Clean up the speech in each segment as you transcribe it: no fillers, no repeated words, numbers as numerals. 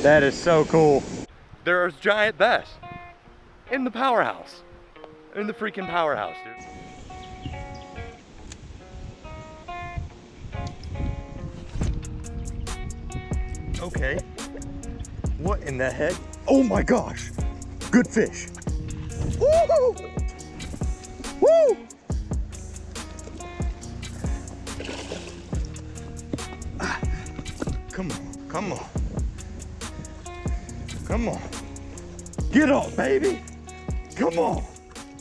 That is so cool. There's giant bass in the powerhouse. In the freaking powerhouse, dude. Okay. What in the heck? Oh my gosh. Good fish. Woo! Woo! Ah. Come on, come on. Come on. Get up, baby. Come on.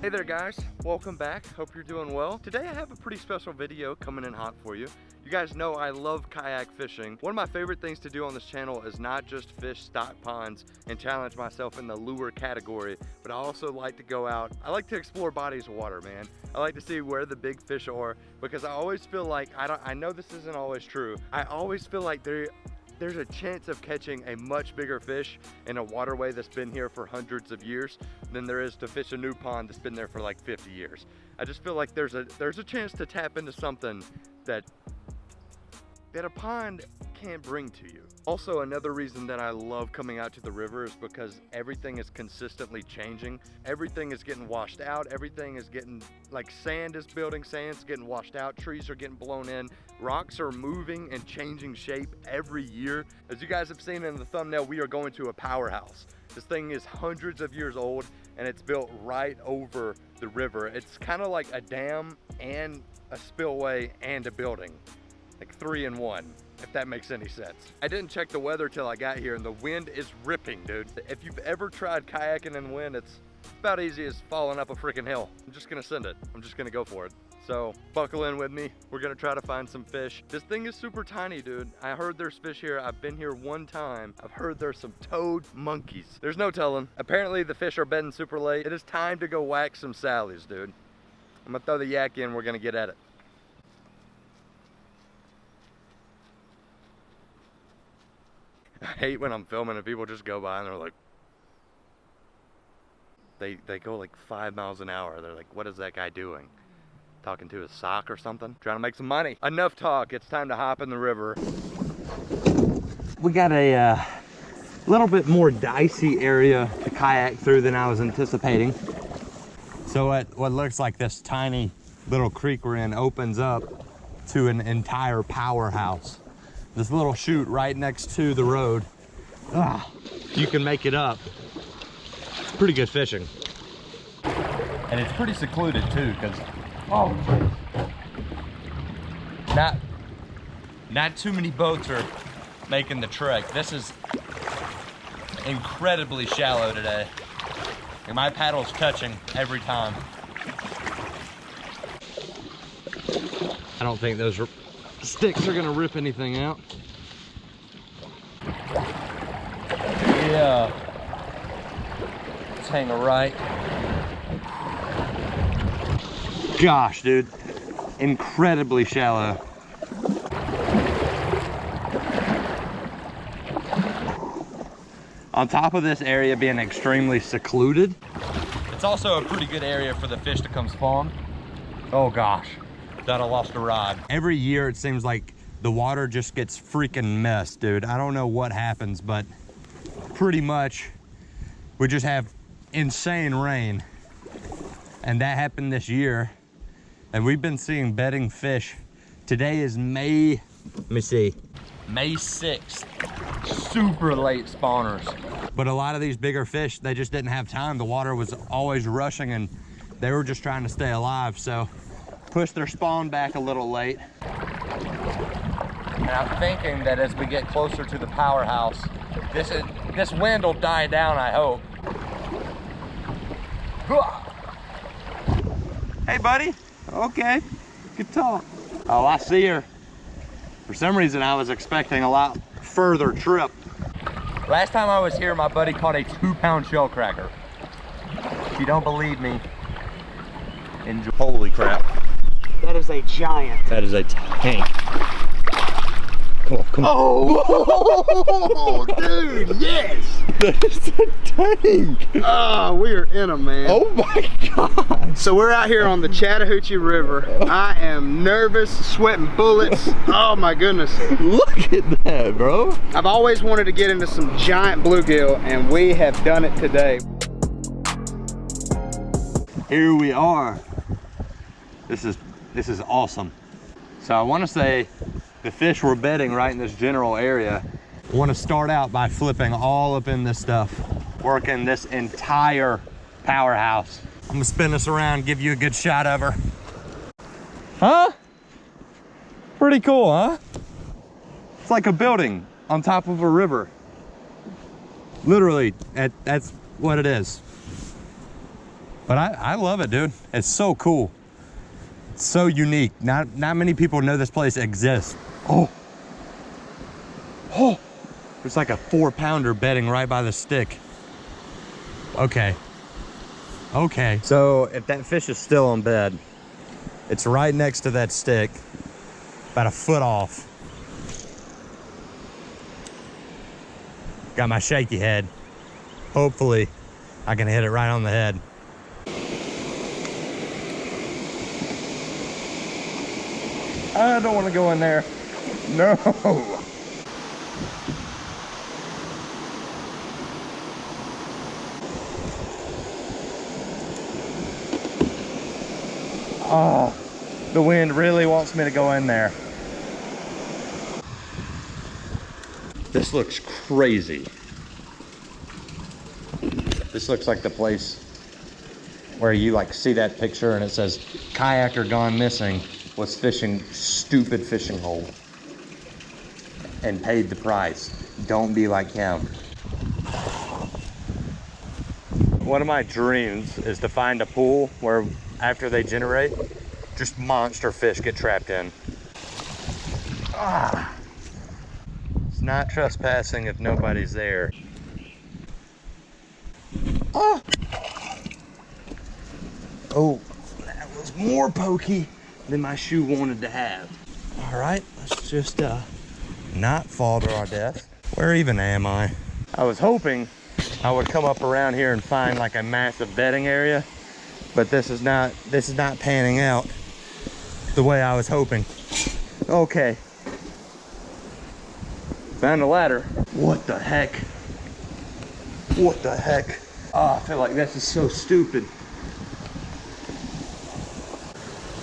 Hey there guys, welcome back. Hope you're doing well. Today I have a pretty special video coming in hot for you. You guys know I love kayak fishing. One of my favorite things to do on this channel is not just fish stock ponds and challenge myself in the lure category, but I also like to go out. I like to explore bodies of water, man. I like to see where the big fish are, because I always feel like, I know this isn't always true, I always feel like there's a chance of catching a much bigger fish in a waterway that's been here for hundreds of years than there is to fish a new pond that's been there for like 50 years. I just feel like there's a chance to tap into something that a pond can't bring to you. Also, another reason that I love coming out to the river is because everything is consistently changing. Everything is getting washed out. Everything is getting, like, sand is building, sand's getting washed out, trees are getting blown in, rocks are moving and changing shape every year. As you guys have seen in the thumbnail, we are going to a powerhouse. This thing is hundreds of years old and it's built right over the river. It's kind of like a dam and a spillway and a building. Like 3 in 1, if that makes any sense. I didn't check the weather till I got here and the wind is ripping, dude. If you've ever tried kayaking in the wind, it's about easy as falling up a freaking hill. I'm just gonna send it. I'm just gonna go for it. So buckle in with me. We're gonna try to find some fish. This thing is super tiny, dude. I heard there's fish here. I've been here one time. I've heard there's some toad monkeys. There's no telling. Apparently the fish are bedding super late. It is time to go whack some sallies, dude. I'm gonna throw the yak in. We're gonna get at it. I hate when I'm filming and people just go by and they're like, they go like 5 miles an hour. They're like, what is that guy doing? Talking to his sock or something? Trying to make some money. Enough talk, it's time to hop in the river. We got a little bit more dicey area to kayak through than I was anticipating. So what looks like this tiny little creek we're in opens up to an entire powerhouse. This little chute right next to the road. You can make it up. It's pretty good fishing. And it's pretty secluded too, because not too many boats are making the trek. This is incredibly shallow today. And my paddle's touching every time. I don't think those sticks are gonna rip anything out. Yeah. Let's hang a right. Gosh, dude. Incredibly shallow. On top of this area being extremely secluded, it's also a pretty good area for the fish to come spawn. Oh gosh. Thought I lost a rod. Every year it seems like the water just gets freaking messed, dude. I don't know what happens, but pretty much we just have insane rain. And that happened this year. And we've been seeing bedding fish. Today is May 6th. Super late spawners. But a lot of these bigger fish, they just didn't have time. The water was always rushing and they were just trying to stay alive. So push their spawn back a little late. And I'm thinking that as we get closer to the powerhouse, this wind will die down, I hope. Hey buddy, okay, good talk. Oh, I see her. For some reason I was expecting a lot further trip. Last time I was here, my buddy caught a 2-pound shell cracker. If you don't believe me, enjoy. Holy crap. That is a giant. That is a tank. Come on, come on. Oh, dude, yes. There's a tank. Oh, we are in them, man. Oh my God. So we're out here on the Chattahoochee River. I am nervous, sweating bullets. Oh my goodness. Look at that, bro. I've always wanted to get into some giant bluegill, and we have done it today. Here we are. This is awesome. So I want to say the fish we're bedding right in this general area. I want to start out by flipping all up in this stuff, working this entire powerhouse. I'm gonna spin this around, give you a good shot of her. Huh? Pretty cool, huh? It's like a building on top of a river. Literally, that's what it is. But I love it, dude. It's so cool. It's so unique. Not many people know this place exists. Oh. Oh. There's like a 4-pounder bedding right by the stick. Okay. Okay. So if that fish is still on bed, it's right next to that stick, about a foot off. Got my shaky head. Hopefully I can hit it right on the head. I don't want to go in there. No. Oh, the wind really wants me to go in there. This looks crazy. This looks like the place where you like see that picture and it says kayaker gone missing, was fishing stupid fishing hole and paid the price. Don't be like him. One of my dreams is to find a pool where after they generate, just monster fish get trapped in. Ah. It's not trespassing if nobody's there. Ah. Oh, that was more pokey than my shoe wanted to have. All right, let's just not fall to our death. Where even am I? I was hoping I would come up around here and find like a massive bedding area, but this is not panning out the way I was hoping. Okay, found a ladder. What the heck? What the heck? Oh, I feel like this is so stupid.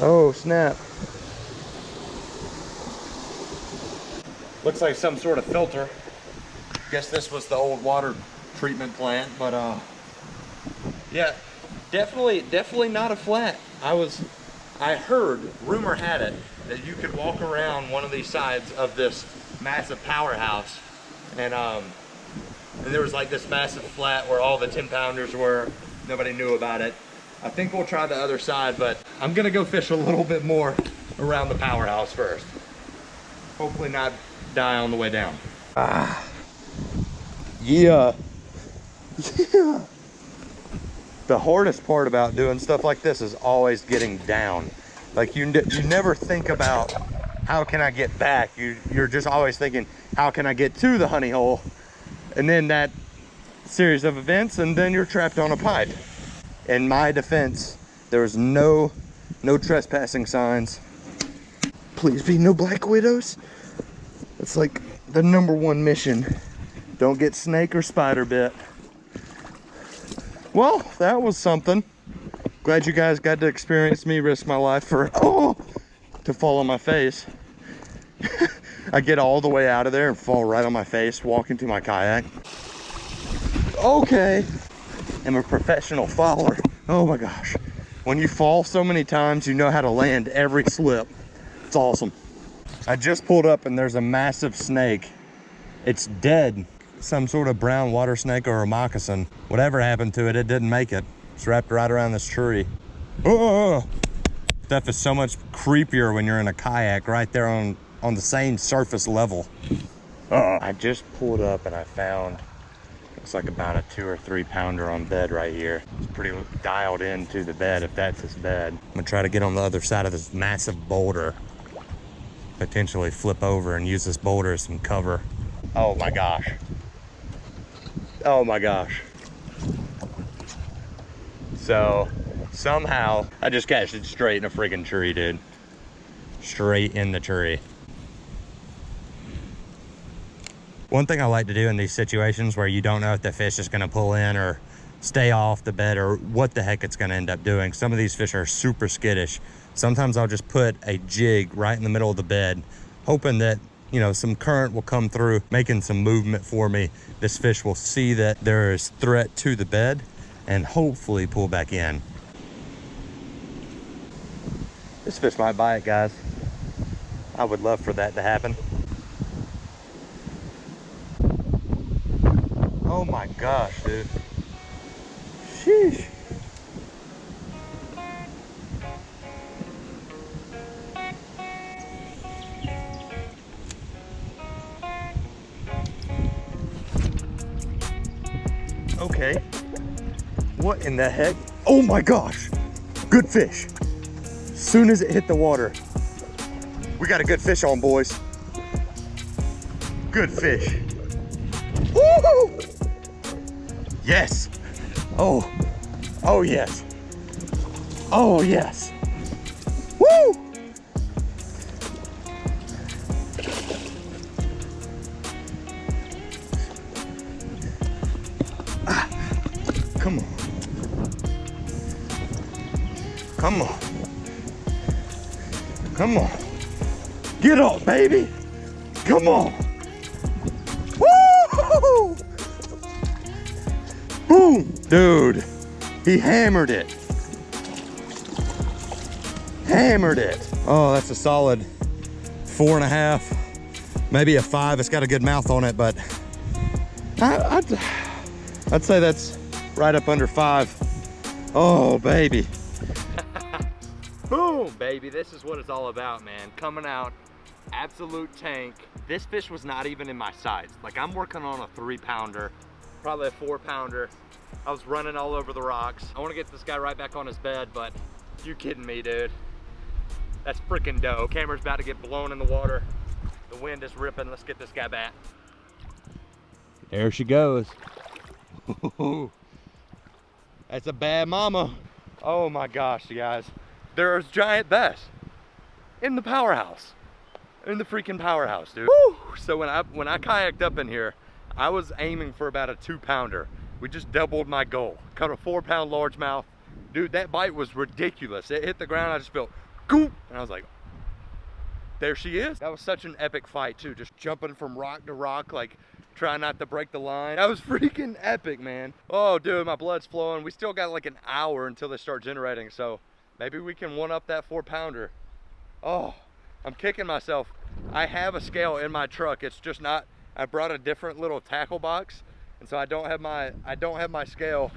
Oh, snap. Looks like some sort of filter. Guess this was the old water treatment plant, but yeah, definitely not a flat. I heard, rumor had it, that you could walk around one of these sides of this massive powerhouse, and there was like this massive flat where all the 10-pounders were. Nobody knew about it. I think we'll try the other side, but I'm gonna go fish a little bit more around the powerhouse first. Hopefully not die on the way down. Ah, yeah. Yeah. The hardest part about doing stuff like this is always getting down. Like you never think about how can I get back. You're just always thinking, how can I get to the honey hole? And then that series of events, and then you're trapped on a pipe. In my defense, there was no trespassing signs. Please be no black widows. It's like the #1 mission. Don't get snake or spider bit. Well, that was something. Glad you guys got to experience me risk my life to fall on my face. I get all the way out of there and fall right on my face walking to my kayak. Okay. I'm a professional faller. Oh my gosh. When you fall so many times, you know how to land every slip. It's awesome. I just pulled up and there's a massive snake. It's dead. Some sort of brown water snake or a moccasin. Whatever happened to it, it didn't make it. It's wrapped right around this tree. Oh, stuff is so much creepier when you're in a kayak right there on the same surface level. I just pulled up and I found, looks like about a 2 or 3 pounder on bed right here. It's pretty dialed into the bed if that's his bed. I'm gonna try to get on the other side of this massive boulder. potentially flip over and use this boulder as some cover. Oh my gosh. Oh my gosh. So somehow I just catched it straight in a freaking tree, dude. Straight in the tree. One thing I like to do in these situations where you don't know if the fish is gonna pull in or stay off the bed or what the heck it's gonna end up doing. Some of these fish are super skittish. Sometimes I'll just put a jig right in the middle of the bed, hoping that, you know, some current will come through, making some movement for me. This fish will see that there is threat to the bed and hopefully pull back in. This fish might bite, guys. I would love for that to happen. Oh my gosh, dude. Sheesh. Okay. What in the heck? Oh my gosh. Good fish. As soon as it hit the water. We got a good fish on, boys. Good fish. Woo! Yes. Oh. Oh yes. Oh yes. Woo! Ah. Come on. Come on. Come on. Get up, baby. Come on. Woo! Boom! Dude, he hammered it. Hammered it. Oh, that's a solid 4.5, maybe a 5. It's got a good mouth on it, but I'd say that's right up under 5. Oh, baby. Boom, baby. This is what it's all about, man. Coming out, absolute tank. This fish was not even in my sights. Like, I'm working on a 3-pounder, probably a 4-pounder. I was running all over the rocks. I want to get this guy right back on his bed, but you kidding me, dude. That's freaking dope. Camera's about to get blown in the water. The wind is ripping. Let's get this guy back. There she goes. That's a bad mama. Oh my gosh, you guys. There's giant bass in the powerhouse. In the freaking powerhouse, dude. Woo! So when I kayaked up in here, I was aiming for about a 2-pounder. We just doubled my goal. Caught a 4-pound largemouth. Dude, that bite was ridiculous. It hit the ground, I just felt goop, and I was like, there she is. That was such an epic fight too, just jumping from rock to rock, like trying not to break the line. That was freaking epic, man. Oh, dude, my blood's flowing. We still got like an hour until they start generating, so maybe we can one up that 4-pounder. Oh, I'm kicking myself. I have a scale in my truck. It's just not, I brought a different little tackle box, and so I don't have my scale.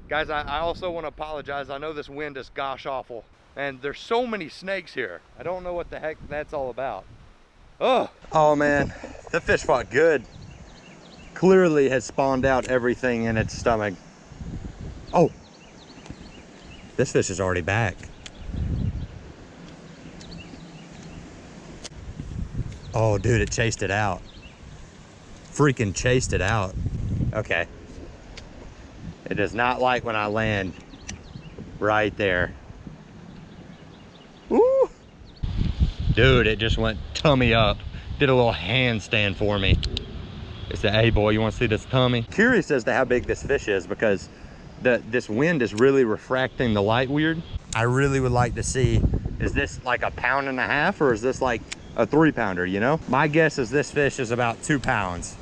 Guys, I also want to apologize. I know this wind is gosh awful, and there's so many snakes here. I don't know what the heck that's all about. Oh man, the fish fought good. Clearly has spawned out everything in its stomach. Oh, this fish is already back. Oh dude, it chased it out. Freaking chased it out. Okay. It does not like when I land right there. Woo! Dude, it just went tummy up. Did a little handstand for me. It said, hey boy, you want to see this tummy? Curious as to how big this fish is, because this wind is really refracting the light weird. I really would like to see, is this like a 1.5 pounds or is this like a 3-pounder, you know? My guess is this fish is about 2 pounds.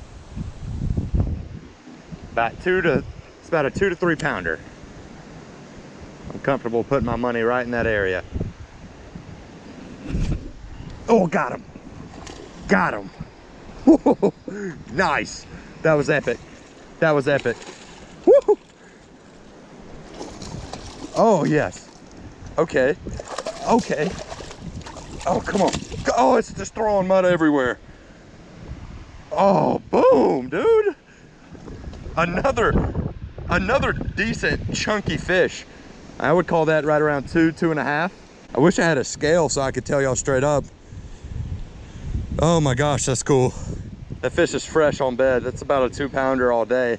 It's about a 2 to 3 pounder. I'm comfortable putting my money right in that area. Oh, got him. Got him. Whoa, nice. That was epic. That was epic. Woo. Oh, yes. Okay. Okay. Oh, come on. Oh, it's just throwing mud everywhere. Oh, boom, dude. Another decent chunky fish. I would call that right around 2, 2.5. I wish I had a scale so I could tell y'all straight up Oh my gosh, that's cool. That fish is fresh on bed. That's about a 2-pounder all day.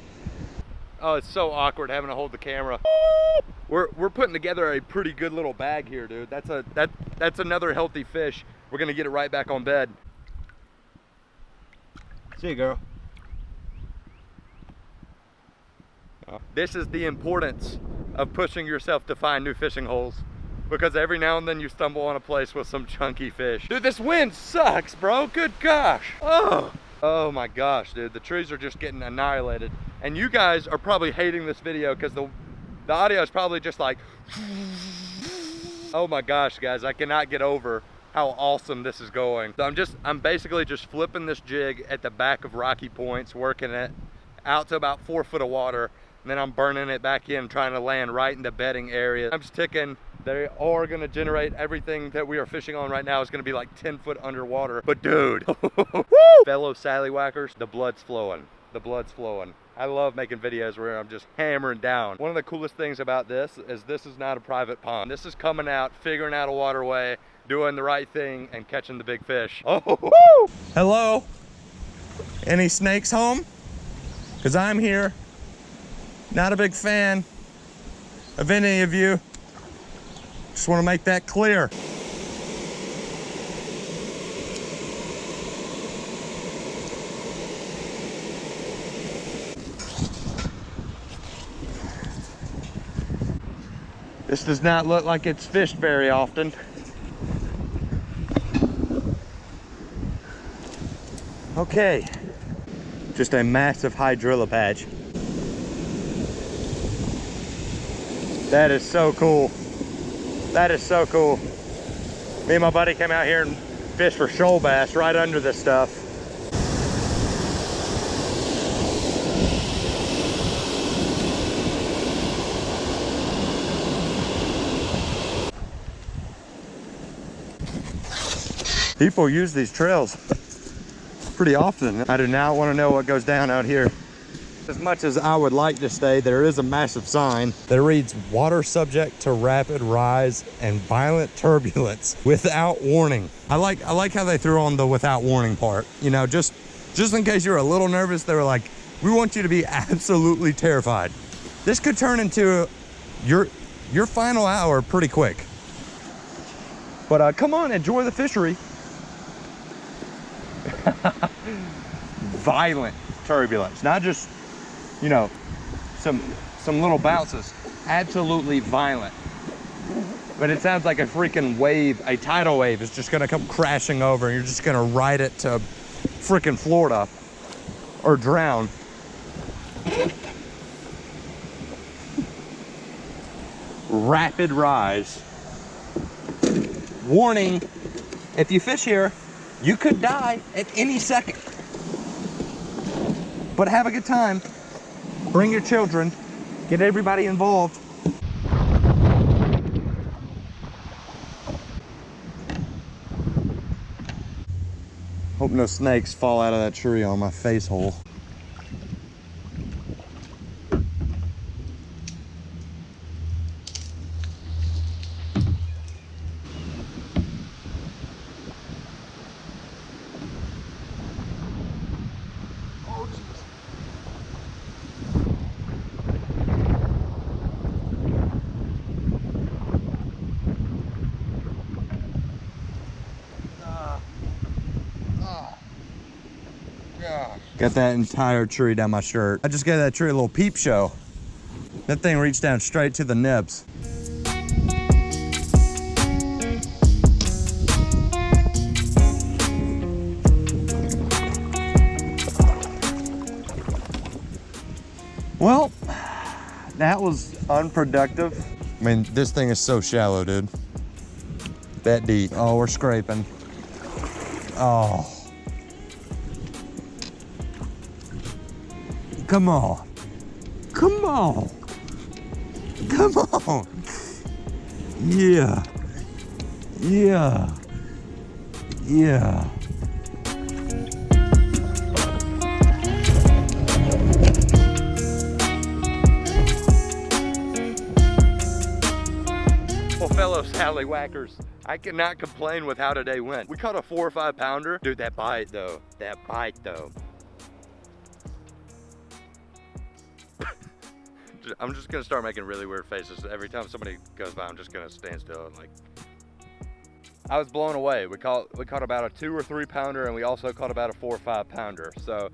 Oh, it's so awkward having to hold the camera. We're putting together a pretty good little bag here, dude. That's another healthy fish. We're gonna get it right back on bed. See you, girl. This is the importance of pushing yourself to find new fishing holes, because every now and then you stumble on a place with some chunky fish. Dude, this wind sucks, bro. Good gosh. Oh my gosh, dude. The trees are just getting annihilated. And you guys are probably hating this video because the audio is probably just like, oh my gosh, guys, I cannot get over how awesome this is going. So I'm basically just flipping this jig at the back of rocky points, working it out to about 4 foot of water, and then I'm burning it back in, trying to land right in the bedding area. I'm just ticking. They are gonna generate everything that we are fishing on right now is gonna be like 10 foot underwater. But dude, fellow sally whackers, the blood's flowing. The blood's flowing. I love making videos where I'm just hammering down. One of the coolest things about this is not a private pond. This is coming out, figuring out a waterway, doing the right thing, and catching the big fish. Oh, woo! Hello? Any snakes home? Because I'm here. Not a big fan of any of you. Just want to make that clear. This does not look like it's fished very often. Okay, just a massive hydrilla patch. That is so cool. That is so cool. Me and my buddy came out here and fished for shoal bass right under this stuff. People use these trails pretty often. I do not want to know what goes down out here. As much as I would like to stay, there is a massive sign that reads water subject to rapid rise and violent turbulence without warning. I like how they threw on the without warning part. You know, just in case you're a little nervous, they were like, we want you to be absolutely terrified. This could turn into your final hour pretty quick. But come on, enjoy the fishery. Violent turbulence, not just, you know, some little bounces. Absolutely violent. But it sounds like a freaking wave, a tidal wave is just gonna come crashing over and you're just gonna ride it to freaking Florida or drown. Rapid rise. Warning, if you fish here, you could die at any second. But have a good time. Bring your children. Get everybody involved. Hope no snakes fall out of that tree on my face hole. Got that entire tree down my shirt. I just gave that tree a little peep show. That thing reached down straight to the nibs. Well, that was unproductive. I mean, this thing is so shallow, dude. That deep. Oh, we're scraping. Oh. Come on. Come on. Come on. Yeah. Yeah. Yeah. Well, fellow sally whackers, I cannot complain with how today went. We caught a 4 or 5 pounder. Dude, that bite though. I'm just gonna start making really weird faces. Every time somebody goes by, I'm just gonna stand still and like. I was blown away. We caught about a 2 or 3 pounder, and we also caught about a 4 or 5 pounder. So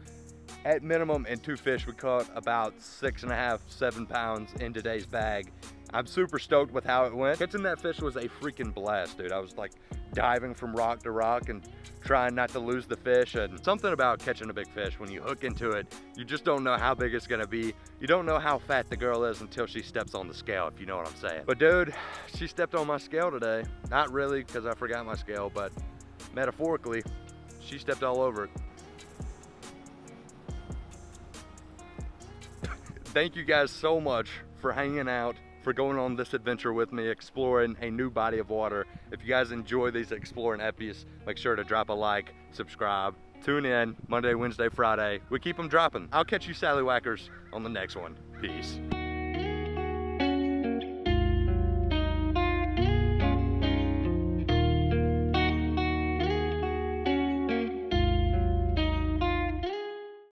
at minimum in 2 fish, we caught about 6.5, 7 pounds in today's bag. I'm super stoked with how it went. Catching that fish was a freaking blast, dude. I was like diving from rock to rock and trying not to lose the fish. And something about catching a big fish, when you hook into it, you just don't know how big it's gonna be. You don't know how fat the girl is until she steps on the scale, if you know what I'm saying. But dude, she stepped on my scale today. Not really, because I forgot my scale, but metaphorically, she stepped all over it. Thank you guys so much for hanging out, for going on this adventure with me, exploring a new body of water. If you guys enjoy these exploring eppies, make sure to drop a like, subscribe, tune in Monday, Wednesday, Friday. We keep them dropping. I'll catch you sallywhackers on the next one. Peace.